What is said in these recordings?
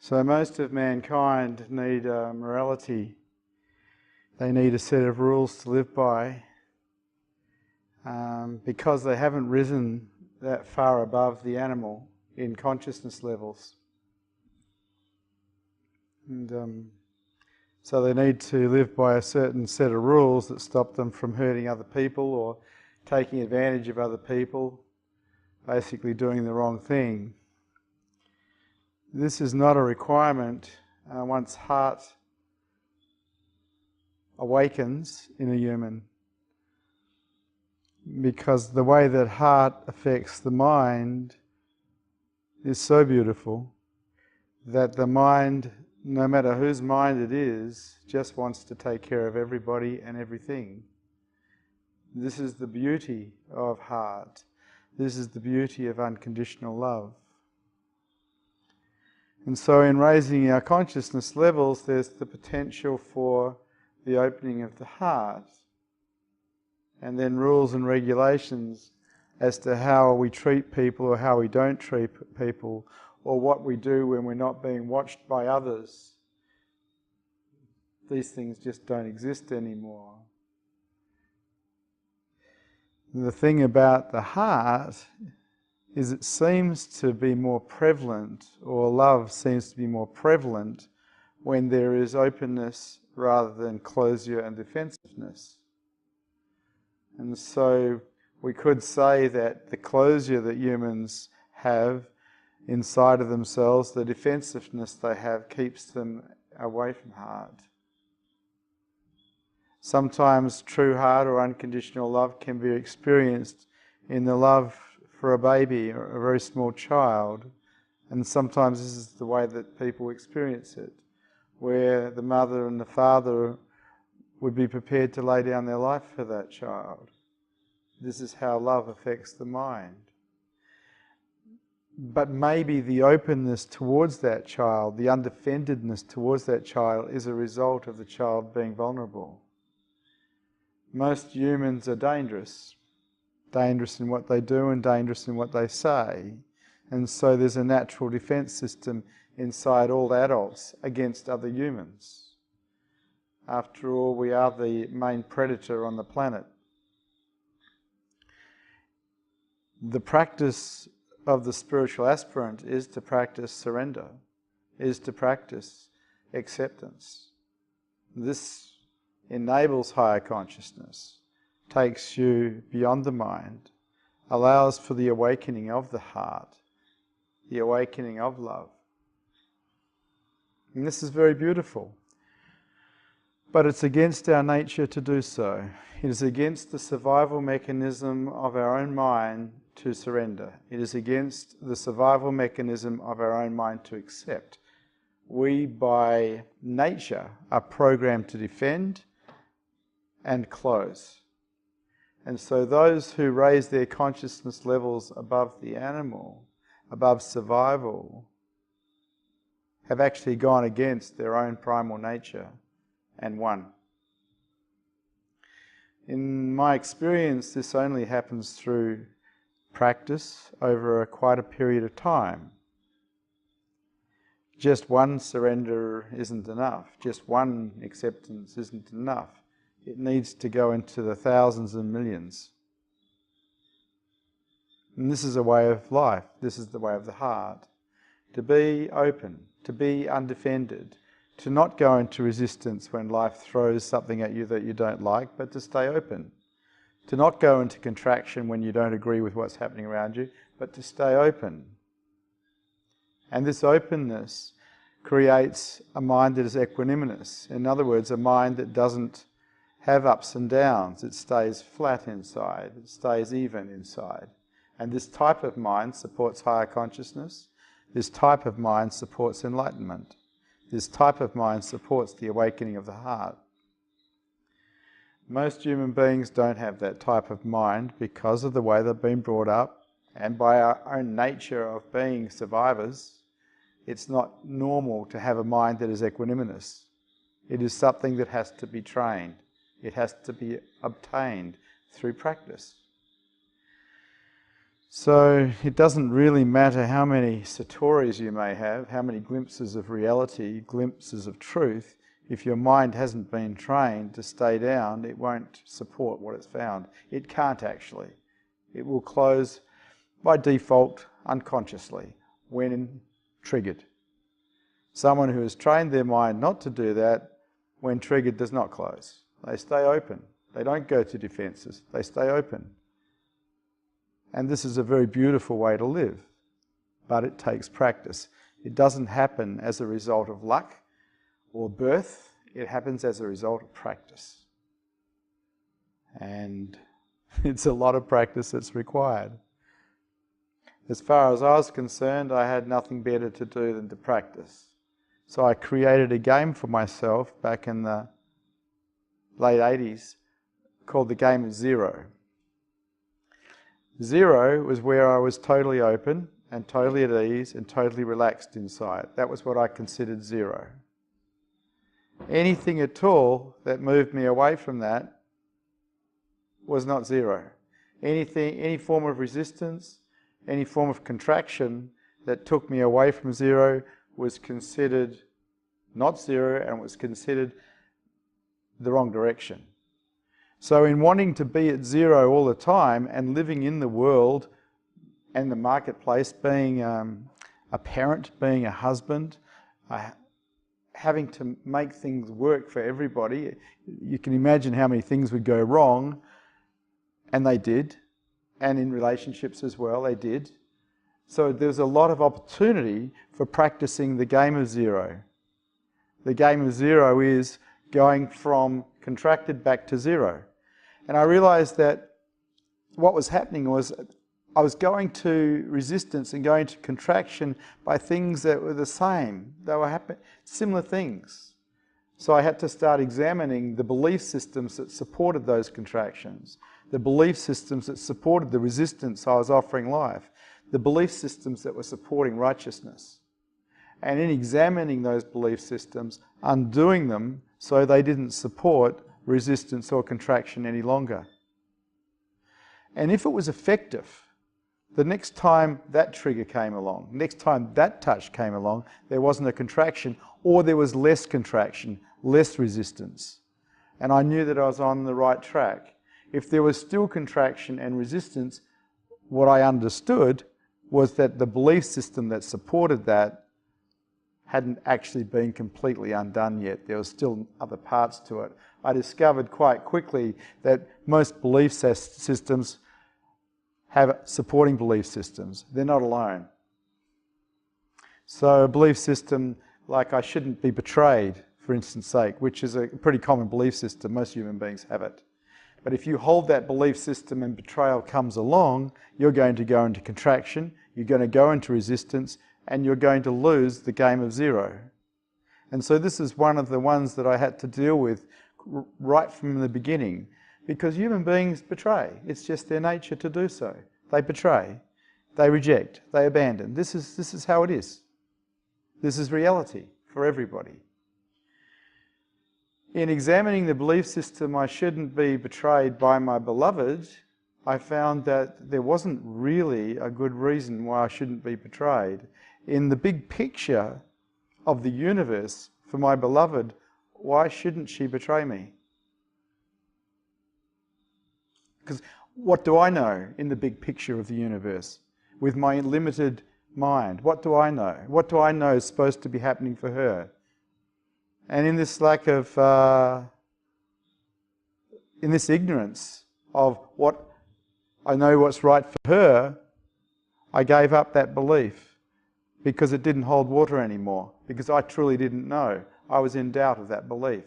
So most of mankind need morality. They need a set of rules to live by because they haven't risen that far above the animal in consciousness levels. And so they need to live by a certain set of rules that stop them from hurting other people or taking advantage of other people, basically doing the wrong thing. This is not a requirement once heart awakens in a human, because the way that heart affects the mind is so beautiful that the mind, no matter whose mind it is, just wants to take care of everybody and everything. This is the beauty of heart. This is the beauty of unconditional love. And so in raising our consciousness levels, there's the potential for the opening of the heart, and then rules and regulations as to how we treat people or how we don't treat people, or what we do when we're not being watched by others. These things just don't exist anymore. The thing about the heart is it seems to be more prevalent, or love seems to be more prevalent, when there is openness rather than closure and defensiveness. And so we could say that the closure that humans have inside of themselves, the defensiveness they have, keeps them away from heart. Sometimes true heart or unconditional love can be experienced in the love for a baby or a very small child, and sometimes this is the way that people experience it, where the mother and the father would be prepared to lay down their life for that child. This is how love affects the mind. But maybe the openness towards that child, the undefendedness towards that child, is a result of the child being vulnerable. Most humans are dangerous in what they do and dangerous in what they say. And so there's a natural defense system inside all adults against other humans. After all, we are the main predator on the planet. The practice of the spiritual aspirant is to practice surrender, is to practice acceptance. This enables higher consciousness, takes you beyond the mind, allows for the awakening of the heart, the awakening of love. And this is very beautiful. But it's against our nature to do so. It is against the survival mechanism of our own mind to surrender. It is against the survival mechanism of our own mind to accept. We, by nature, are programmed to defend and close. And so those who raise their consciousness levels above the animal, above survival, have actually gone against their own primal nature and won. In my experience, this only happens through practice over quite a period of time. Just one surrender isn't enough. Just one acceptance isn't enough. It needs to go into the thousands and millions. And this is a way of life. This is the way of the heart. To be open, to be undefended, to not go into resistance when life throws something at you that you don't like, but to stay open. To not go into contraction when you don't agree with what's happening around you, but to stay open. And this openness creates a mind that is equanimous. In other words, a mind that doesn't have ups and downs. It stays flat inside. It stays even inside. And this type of mind supports higher consciousness. This type of mind supports enlightenment. This type of mind supports the awakening of the heart. Most human beings don't have that type of mind because of the way they've been brought up, and by our own nature of being survivors, it's not normal to have a mind that is equanimous. It is something that has to be trained. It has to be obtained through practice. So it doesn't really matter how many satoris you may have, how many glimpses of reality, glimpses of truth. If your mind hasn't been trained to stay down, it won't support what it's found. It can't actually. It will close by default unconsciously when triggered. Someone who has trained their mind not to do that, when triggered, does not close. They stay open. They don't go to defenses. They stay open. And this is a very beautiful way to live, but it takes practice. It doesn't happen as a result of luck or birth. It happens as a result of practice. And it's a lot of practice that's required. As far as I was concerned, I had nothing better to do than to practice. So I created a game for myself back in the late 80s called the game of zero. Zero was where I was totally open and totally at ease and totally relaxed inside. That was what I considered zero. Anything at all that moved me away from that was not zero. Any form of resistance, any form of contraction that took me away from zero was considered not zero and was considered the wrong direction. So in wanting to be at zero all the time and living in the world and the marketplace, being a parent, being a husband, having to make things work for everybody, you can imagine how many things would go wrong, and they did, and in relationships as well, they did. So there's a lot of opportunity for practicing the game of zero. The game of zero is going from contracted back to zero. And I realized that what was happening was I was going to resistance and going to contraction by things that were the same. They were similar things. So I had to start examining the belief systems that supported those contractions, the belief systems that supported the resistance I was offering life, the belief systems that were supporting righteousness. And in examining those belief systems, undoing them so they didn't support resistance or contraction any longer. And if it was effective, the next time that trigger came along, next time that touch came along, there wasn't a contraction, or there was less contraction, less resistance. And I knew that I was on the right track. If there was still contraction and resistance, what I understood was that the belief system that supported that hadn't actually been completely undone yet. There were still other parts to it. I discovered quite quickly that most belief systems have supporting belief systems. They're not alone. So a belief system like I shouldn't be betrayed, for instance sake, which is a pretty common belief system. Most human beings have it. But if you hold that belief system and betrayal comes along, you're going to go into contraction, you're going to go into resistance, and you're going to lose the game of zero. And so this is one of the ones that I had to deal with right from the beginning, because human beings betray. It's just their nature to do so. They betray, they reject, they abandon. This is how it is. This is reality for everybody. In examining the belief system, I shouldn't be betrayed by my beloved, I found that there wasn't really a good reason why I shouldn't be betrayed. In the big picture of the universe, for my beloved, why shouldn't she betray me? Because what do I know in the big picture of the universe? With my limited mind, what do I know? What do I know is supposed to be happening for her? And in this lack of, in this ignorance of what I know what's right for her, I gave up that belief because it didn't hold water anymore, because I truly didn't know. I was in doubt of that belief.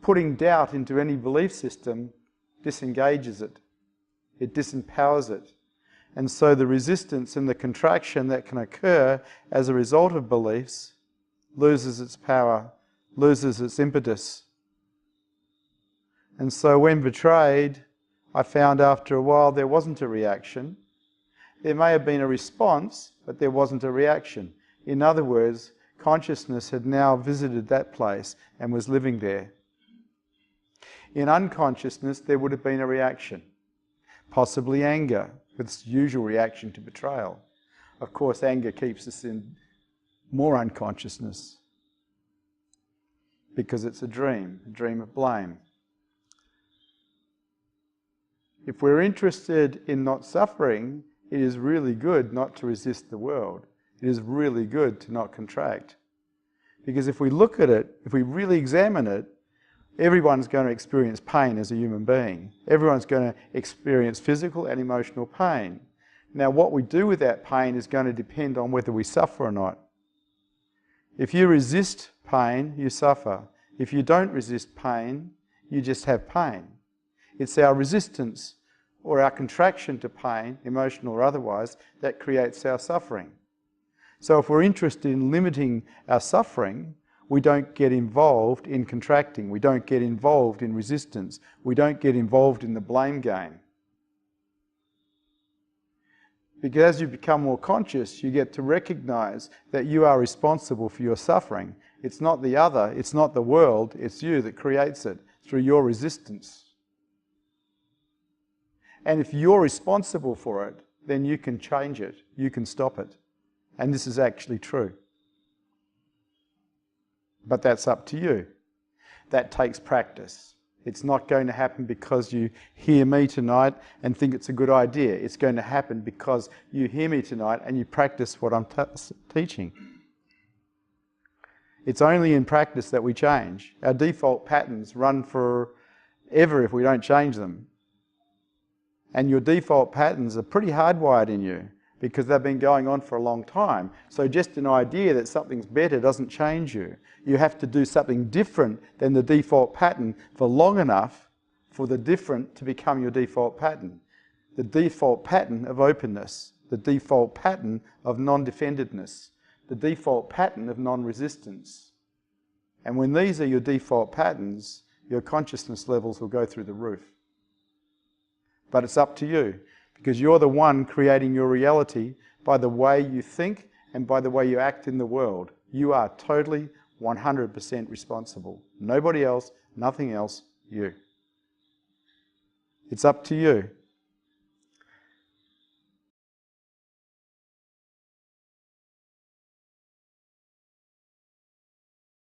Putting doubt into any belief system disengages it. It disempowers it. And so the resistance and the contraction that can occur as a result of beliefs loses its power, loses its impetus. And so when betrayed, I found after a while there wasn't a reaction. There may have been a response, but there wasn't a reaction. In other words, consciousness had now visited that place and was living there. In unconsciousness, there would have been a reaction, possibly anger, It's the usual reaction to betrayal. Of course, anger keeps us in more unconsciousness because it's a dream of blame. If we're interested in not suffering, it is really good not to resist the world. It is really good to not contract. Because if we look at it, if we really examine it, everyone's going to experience pain as a human being. Everyone's going to experience physical and emotional pain. Now, what we do with that pain is going to depend on whether we suffer or not. If you resist pain, you suffer. If you don't resist pain, you just have pain. It's our resistance or our contraction to pain, emotional or otherwise, that creates our suffering. So if we're interested in limiting our suffering, we don't get involved in contracting. We don't get involved in resistance. We don't get involved in the blame game. Because as you become more conscious, you get to recognize that you are responsible for your suffering. It's not the other, it's not the world, it's you that creates it through your resistance. And if you're responsible for it, then you can change it, you can stop it. And this is actually true. But that's up to you. That takes practice. It's not going to happen because you hear me tonight and think it's a good idea. It's going to happen because you hear me tonight and you practice what I'm teaching. It's only in practice that we change. Our default patterns run forever if we don't change them. And your default patterns are pretty hardwired in you because they've been going on for a long time. So just an idea that something's better doesn't change you. You have to do something different than the default pattern for long enough for the different to become your default pattern. The default pattern of openness, the default pattern of non-defendedness, the default pattern of non-resistance. And when these are your default patterns, your consciousness levels will go through the roof. But it's up to you, because you're the one creating your reality by the way you think and by the way you act in the world. You are totally 100% responsible. Nobody else, nothing else, you. It's up to you.